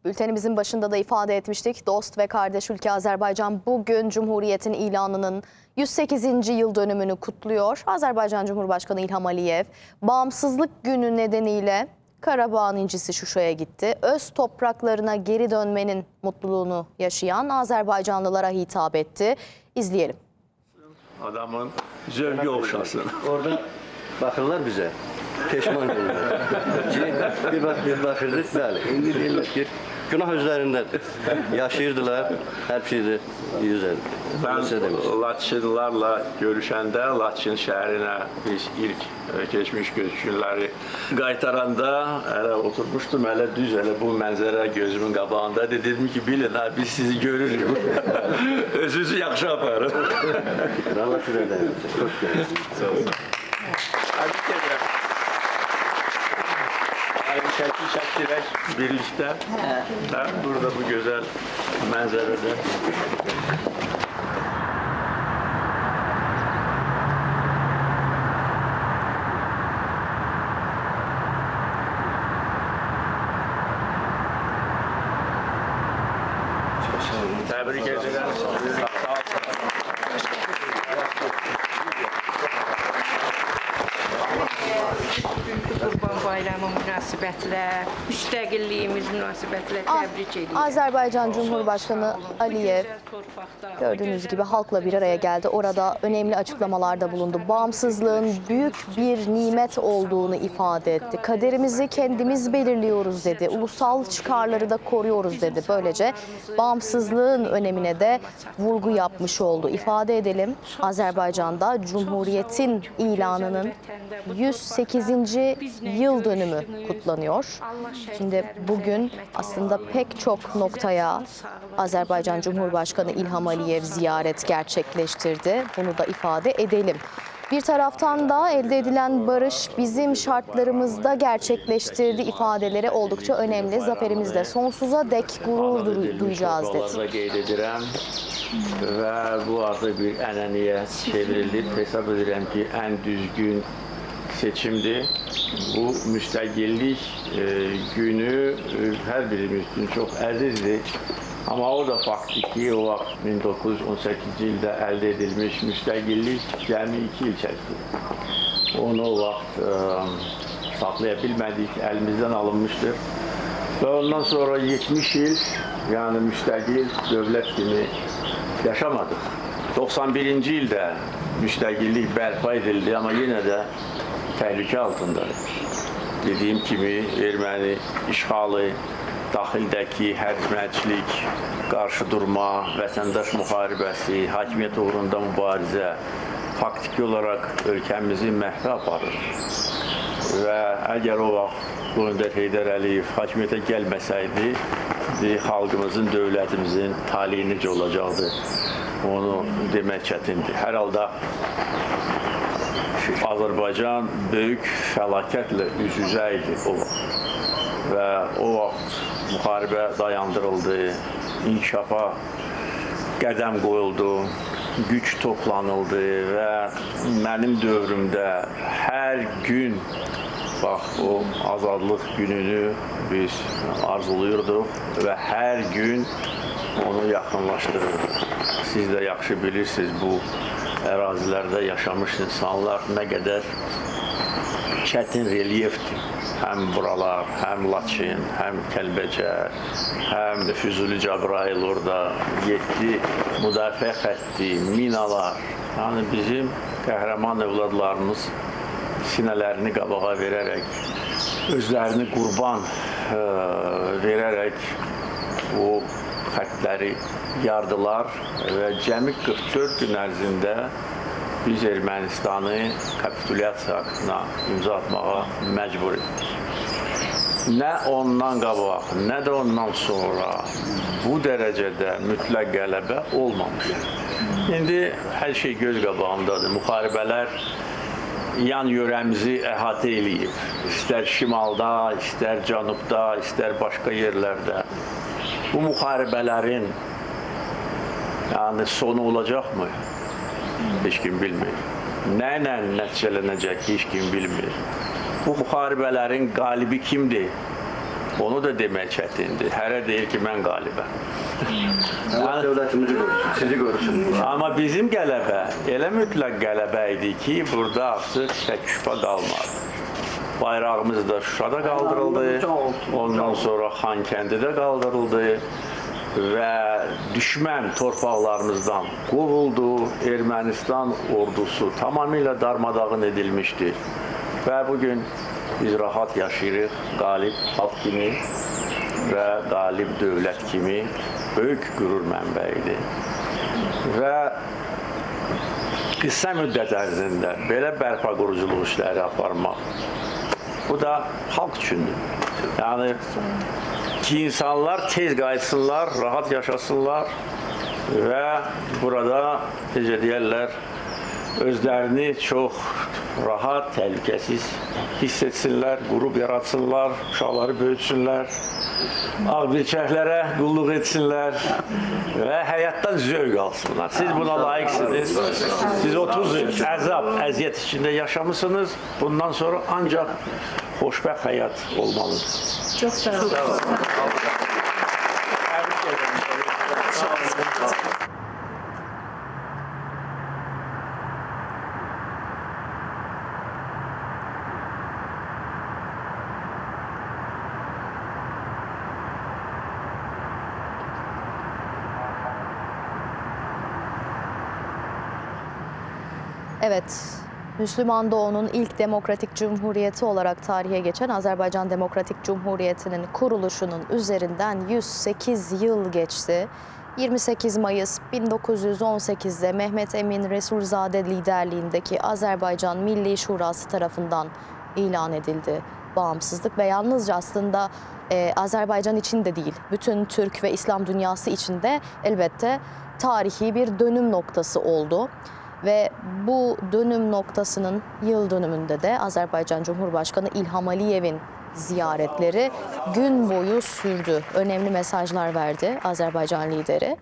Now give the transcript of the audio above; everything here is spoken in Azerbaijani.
Bültenimizin başında da ifade etmiştik. Dost ve kardeş ülke Azerbaycan bugün Cumhuriyet'in ilanının 108. yıl dönümünü kutluyor. Azerbaycan Cumhurbaşkanı İlham Aliyev bağımsızlık günü nedeniyle Karabağ'ın incisi Şuşa'ya gitti. Öz topraklarına geri dönmenin mutluluğunu yaşayan Azerbaycanlılara hitap etti. İzleyelim. Adamın zövgü okşasın. Orada bakırlar bize. Peşman olurlar. Bir bakırdık, bəli. İndi deyirlər ki, günah özlərindədir. Yaşayırdılar, hər şeydə yüzədir. Ben Laçınlarla görüşende Laçın şehrine biz ilk geçmiş günleri qaytaranda hele oturmuştum, hele düz hele bu mənzərə gözümün qabağında dedim ki bilin ha biz sizi görürük. Özünüzü yaxşı aparın. Allah şurada. Hoş geldiniz. Tebrik ederim. Aynı şekilde birlikte burada bu güzel manzarada. Tebrik ederim. Qurban Bayramı münasibətilə, müstəqilliyimiz münasibətilə təbrik edirəm. Azerbaycan Cumhurbaşkanı Aliyev gördüğünüz gibi halkla bir araya geldi. Orada önemli açıklamalarda bulundu. Bağımsızlığın büyük bir nimet olduğunu ifade etti. Kaderimizi kendimiz belirliyoruz dedi. Ulusal çıkarları da koruyoruz dedi. Böylece bağımsızlığın önemine de vurgu yapmış oldu. İfade edelim, Azerbaycan'da Cumhuriyet'in ilanının 108. yıl dönümü kutlanıyor. Şimdi bugün aslında pek çok noktaya Azerbaycan Cumhurbaşkanı İlham Aliyev ziyaret gerçekleştirdi. Bunu da ifade edelim. Bir taraftan da elde edilen barış bizim şartlarımızda gerçekleştirdi ifadeleri oldukça önemli. Zaferimizde sonsuza dek gurur duyacağız dedi. Qeyd edirəm və bu artıq bir ənənəyə çevrilib. Hesab edirəm ki, ən düzgün seçimdir. Bu müstəqillik günü hər birimiz üçün çox əzizdir. Amma o da faktdır ki, o vaxt 1918-ci ildə əldə edilmiş müstəqillik cəmi 2 il çəkdi. Onu o vaxt saxlaya bilmədik, əlimizdən alınmışdır. Və ondan sonra 70 il, yəni müstəqil dövlət kimi yaşamadıq. 91-ci ildə müstəqillik bərpa edildi, amma yenə də təhlükə altındadır. Dediyim kimi, erməni işğalı, daxildəki hərcməkçilik, qarşı durma, vətəndaş müharibəsi, hakimiyyət uğrunda mübarizə faktiki olaraq ölkəmizi məhvə aparır. Və əgər o vaxt Öndər Heydər Əliyev hakimiyyətə gəlməsəydi, xalqımızın, dövlətimizin taliyi necə olacaqdı, onu demək çətindir. Hər halda Azərbaycan böyük fəlakətlə üz-üzə idi o vaxt. Və o vaxt müharibə dayandırıldı, inkişafa qədəm qoyuldu, güc toplanıldı və mənim dövrümdə hər gün bax, o azadlıq gününü biz arzuluyurduq və hər gün onu yaxınlaşdırırdıq. Siz də yaxşı bilirsiniz, bu ərazilərdə yaşamış insanlar nə qədər çətin relyefdir. Həm buralar, həm Laçın, həm Kəlbəcər, həm Füzuli Cəbrayıl orada 7 müdafiə xətti, minalar. Yəni bizim qəhrəman övladlarımız sinələrini qabağa verərək, özlərini qurban verərək o xəttləri yardılar və cəmi 44 gün ərzində biz Ermənistanı kapitulyasiya aktına imza atmağa məcbur etdik. Nə ondan qabaq, nə də ondan sonra bu dərəcədə mütləq qələbə olmamışdır. İndi hər şey göz qabağındadır. Müharibələr yan yörəmizi əhatə eləyib. İstər şimalda, istər cənubda, istər başqa yerlərdə. Bu müharibələrin sonu olacaqmı? Heç kim bilmir. Nə ilə nəticələnəcək heç kim bilmir. Bu müharibələrin qalibi kimdir? Onu da demək çətindir. Hərə deyir ki, mən qalibəm. Allah dövlətimizi qorusun, sizi qorusun. Amma bizim qələbə elə mütləq qələbə idi ki, burada artıq şək-şübhə qalmadı. Bayrağımız da Şuşada qaldırıldı, ondan sonra Xankəndidə qaldırıldı və düşmən torpaqlarımızdan qovuldu. Ermənistan ordusu tamamilə darmadağın edilmişdir və bugün biz rahat yaşayırıq, qalib xalq kimi və qalib dövlət kimi böyük qürur mənbəyidir. Və qısa müddət ərzində belə bərpa quruculuq işləri aparmaq, bu da xalq üçündür. Yəni ki, insanlar tez qayıtsınlar, rahat yaşasınlar və burada, necə deyərlər, özlərini çox rahat, təhlükəsiz hiss etsinlər, qrup yaratsınlar, uşaqları böyütsünlər, ağbirçəklərə qulluq etsinlər və həyatdan zövq alsınlar. Siz buna layiqsiniz. Siz 30 il əzab, əziyyət içində yaşamısınız. Bundan sonra ancaq xoşbəxt həyat olmalıdır. Çok sağ olun. Təbrik ederim. Evet, Müslüman Doğu'nun ilk demokratik cumhuriyeti olarak tarihe geçen Azerbaycan Demokratik Cumhuriyeti'nin kuruluşunun üzerinden 108 yıl geçti. 28 Mayıs 1918'de Mehmet Emin Resulzade liderliğindeki Azerbaycan Milli Şurası tarafından ilan edildi bağımsızlık ve yalnızca aslında Azerbaycan için de değil, bütün Türk ve İslam dünyası için de elbette tarihi bir dönüm noktası oldu. Ve bu dönüm noktasının yıl dönümünde de Azerbaycan Cumhurbaşkanı İlham Aliyev'in ziyaretleri gün boyu sürdü. Önemli mesajlar verdi Azerbaycan lideri.